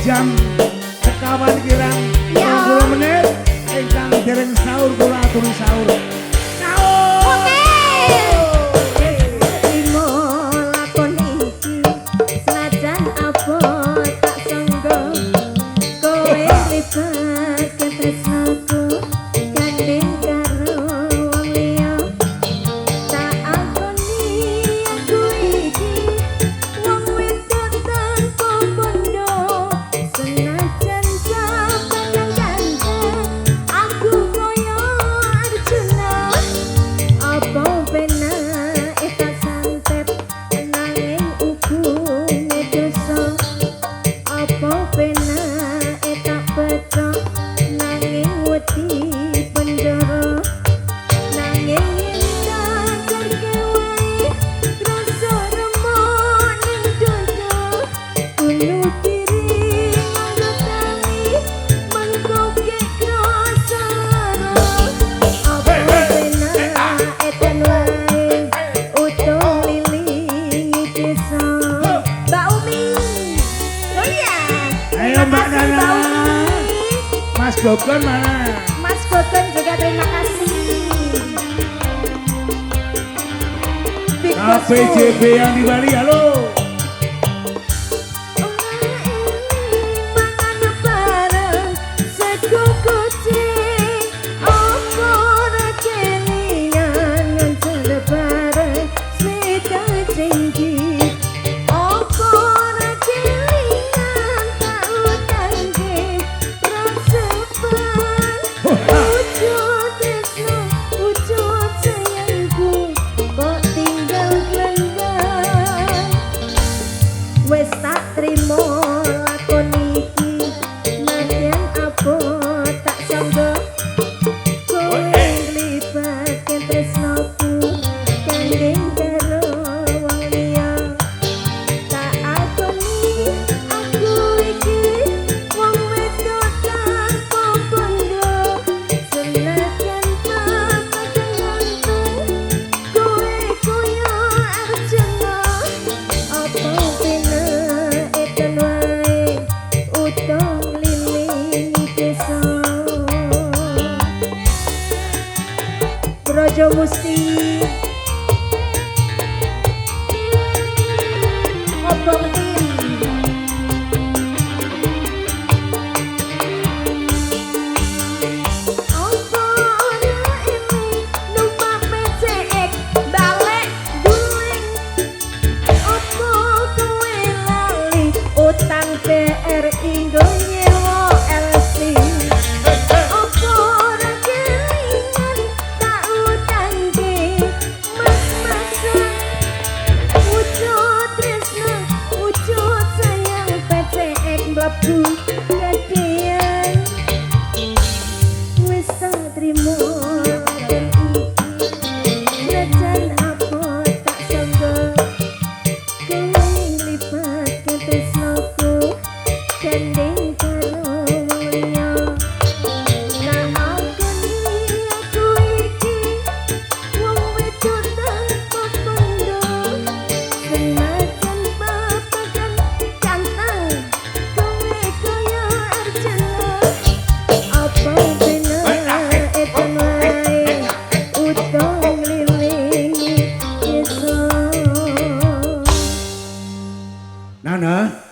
jam sekawan kirang 20 menit ingkang dereng sahur kula aturi sahur. Mbak Nana, Mas Gogon mana? Mas Gogon juga terima kasih. KPJB yang di Bali, halo. Brojo Musti Obong Tim utang BRI nyewa LC kadian wis tak trimo najan apa tak sangga kowe nglibat tresnaku gandeng karo liya nang aku iki wong wedok tanpa kondo senajan babagan cantang Nana.